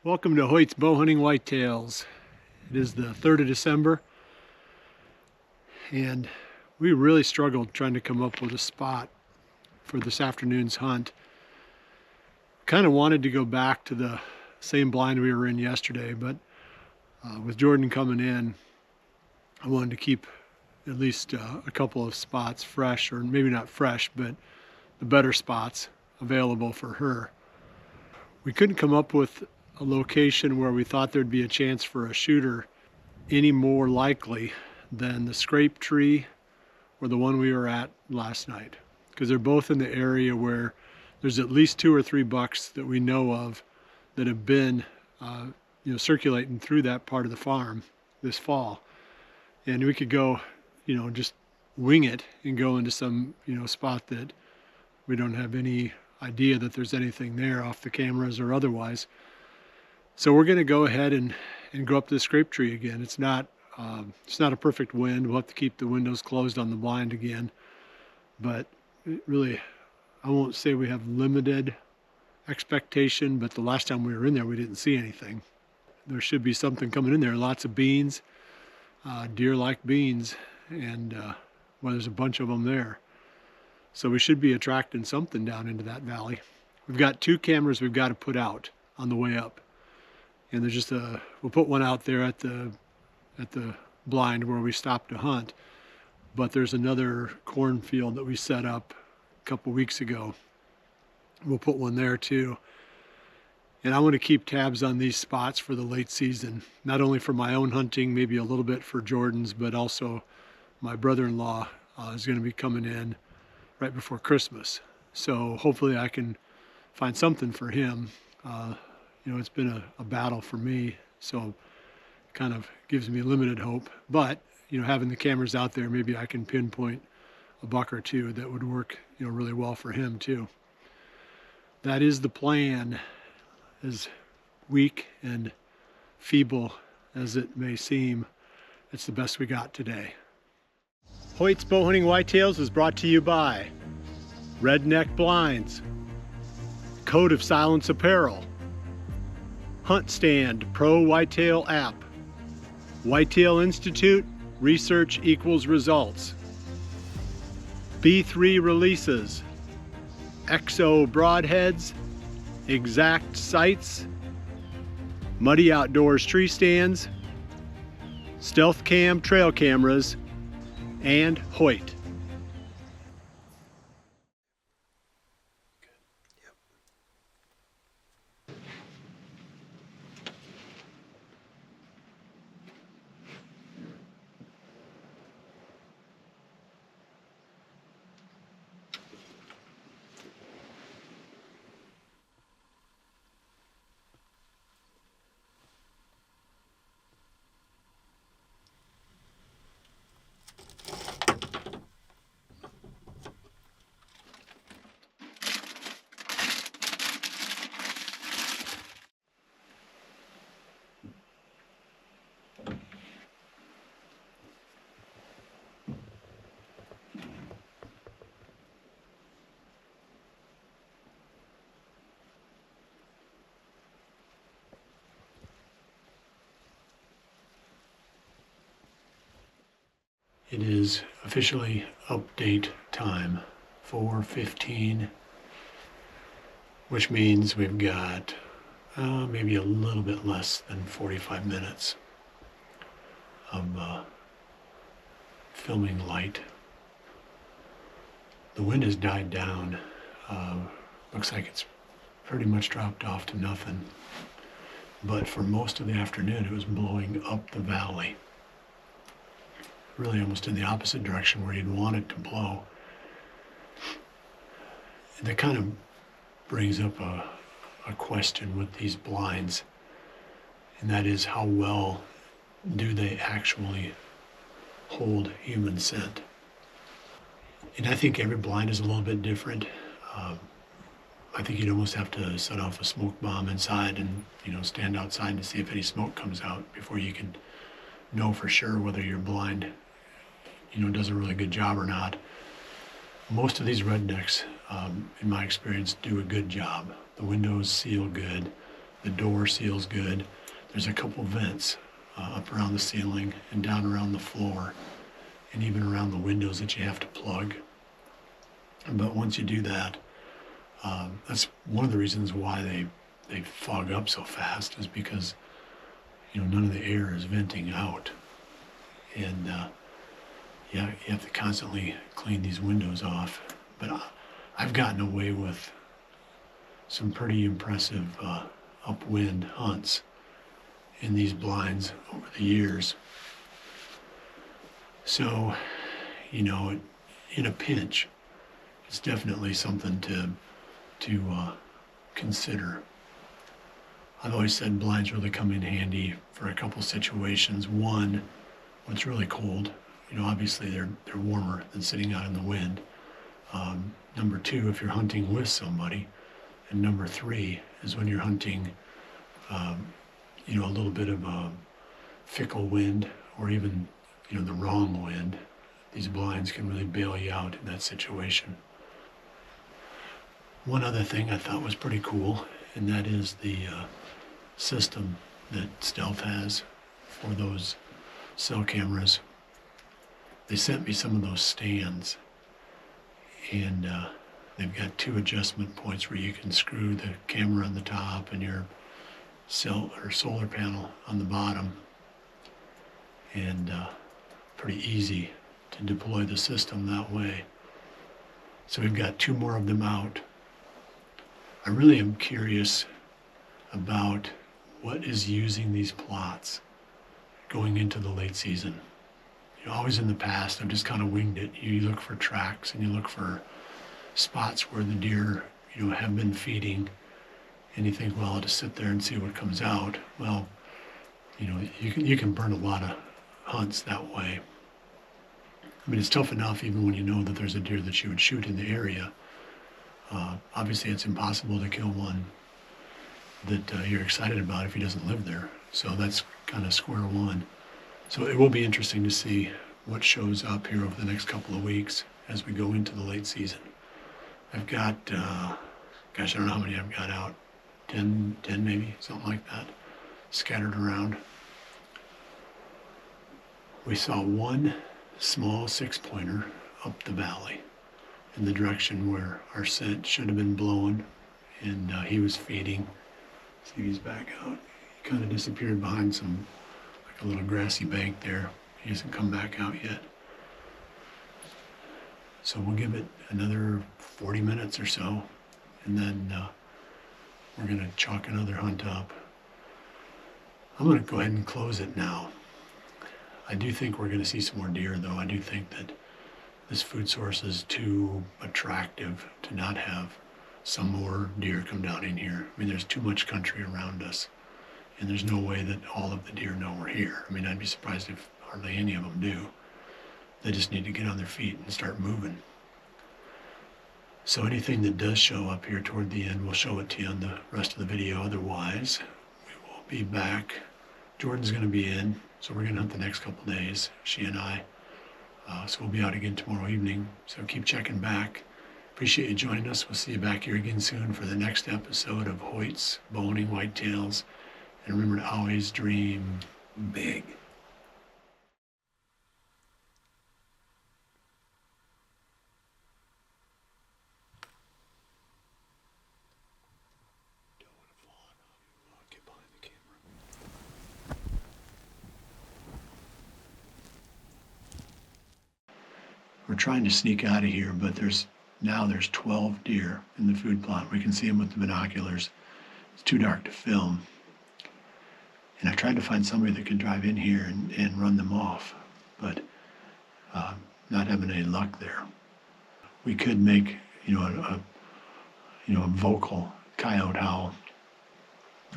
Welcome to Hoyt's Bowhunting Whitetails. It is the 3rd of December, and we really struggled trying to come up with a spot for this afternoon's hunt. Kind of wanted to go back to the same blind we were in yesterday, but with Jordan coming in, I wanted to keep at least a couple of spots fresh, or maybe not fresh, but the better spots available for her. We couldn't come up with a location where we thought there'd be a chance for a shooter any more likely than the scrape tree or the one we were at last night, because they're both in the area where there's at least 2 or 3 bucks that we know of that have been circulating through that part of the farm this fall. And we could go just wing it and go into some spot that we don't have any idea that there's anything there off the cameras or otherwise. So we're going to go ahead and go up to the scrape tree again. It's not a perfect wind. We'll have to keep the windows closed on the blind again. But really, I won't say we have limited expectation, but the last time we were in there, we didn't see anything. There should be something coming in there. Lots of beans, deer like beans, and there's a bunch of them there. So we should be attracting something down into that valley. We've got 2 cameras we've got to put out on the way up. And there's just we'll put one out there at the blind where we stopped to hunt. But there's another cornfield that we set up a couple weeks ago. We'll put one there too. And I want to keep tabs on these spots for the late season, not only for my own hunting, maybe a little bit for Jordan's, but also my brother-in-law is going to be coming in right before Christmas. So hopefully I can find something for him. It's been a battle for me, so it kind of gives me limited hope. But, having the cameras out there, maybe I can pinpoint a buck or 2 that would work, really well for him too. That is the plan, as weak and feeble as it may seem. It's the best we got today. Hoyt's Bowhunting Whitetails is brought to you by Redneck Blinds, Code of Silence Apparel, Hunt Stand Pro Whitetail app, Whitetail Institute, Research Equals Results, B3 Releases, XO Broadheads, Exact Sights, Muddy Outdoors Tree Stands, Stealth Cam Trail Cameras, and Hoyt. It is officially update time, 4:15, which means we've got maybe a little bit less than 45 minutes of filming light. The wind has died down. Looks like it's pretty much dropped off to nothing. But for most of the afternoon, it was blowing up the valley, really almost in the opposite direction where you'd want it to blow. And that kind of brings up a question with these blinds, and that is, how well do they actually hold human scent? And I think every blind is a little bit different. I think you'd almost have to set off a smoke bomb inside and stand outside to see if any smoke comes out before you can know for sure whether your blind does a really good job or not. Most of these rednecks, in my experience, do a good job. The windows seal good. The door seals good. There's a couple vents up around the ceiling and down around the floor, and even around the windows that you have to plug. But once you do that, that's one of the reasons why they fog up so fast, is because none of the air is venting out, and yeah, you have to constantly clean these windows off. But I've gotten away with some pretty impressive upwind hunts in these blinds over the years. So, in a pinch, it's definitely something to consider. I've always said blinds really come in handy for a couple situations. One, when it's really cold, obviously they're warmer than sitting out in the wind. Number two, if you're hunting with somebody. And number three is when you're hunting, a little bit of a fickle wind, or even, the wrong wind. These blinds can really bail you out in that situation. One other thing I thought was pretty cool, and that is the system that Stealth has for those cell cameras. They sent me some of those stands, and they've got 2 adjustment points where you can screw the camera on the top and your cell or solar panel on the bottom, and pretty easy to deploy the system that way. So we've got 2 more of them out. I really am curious about what is using these plots going into the late season. Always in the past, I've just kind of winged it. You look for tracks and you look for spots where the deer, have been feeding, and you think, well, I'll just sit there and see what comes out. Well, you can burn a lot of hunts that way. I mean, it's tough enough even when you know that there's a deer that you would shoot in the area. Obviously, it's impossible to kill one that you're excited about if he doesn't live there. So that's kind of square one. So it will be interesting to see what shows up here over the next couple of weeks as we go into the late season. I've got, gosh, I don't know how many I've got out. 10 maybe, something like that, scattered around. We saw one small 6-pointer up the valley in the direction where our scent should have been blowing, and he was feeding. See, he's back out. He kind of disappeared behind like a little grassy bank there. He hasn't come back out yet. So we'll give it another 40 minutes or so, and then we're going to chalk another hunt up. I'm going to go ahead and close it now. I do think we're going to see some more deer, though. I do think that this food source is too attractive to not have some more deer come down in here. I mean, there's too much country around us, and there's no way that all of the deer know we're here. I mean, I'd be surprised if hardly any of them do. They just need to get on their feet and start moving. So anything that does show up here toward the end, we'll show it to you on the rest of the video. Otherwise, we will be back. Jordan's going to be in, so we're going to hunt the next couple days, she and I. So we'll be out again tomorrow evening. So keep checking back. Appreciate you joining us. We'll see you back here again soon for the next episode of Hoyt's Bowhunting Whitetails. And remember to always dream big. We're trying to sneak out of here, but there's 12 deer in the food plot. We can see them with the binoculars. It's too dark to film. And I tried to find somebody that could drive in here and run them off, but not having any luck there. We could make, a vocal coyote howl.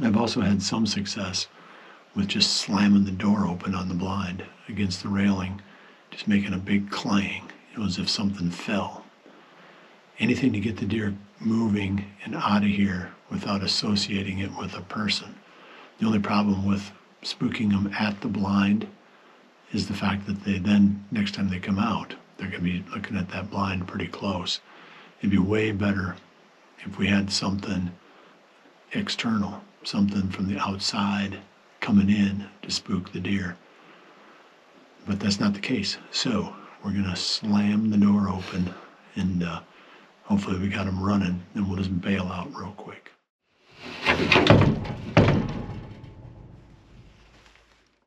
I've also had some success with just slamming the door open on the blind against the railing, just making a big clang, as if something fell. Anything to get the deer moving and out of here without associating it with a person. The only problem with spooking them at the blind is the fact that they then, next time they come out, they're going to be looking at that blind pretty close. It'd be way better if we had something external something from the outside coming in to spook the deer. But that's not the case. So we're gonna slam the door open and hopefully we got them running, and we'll just bail out real quick.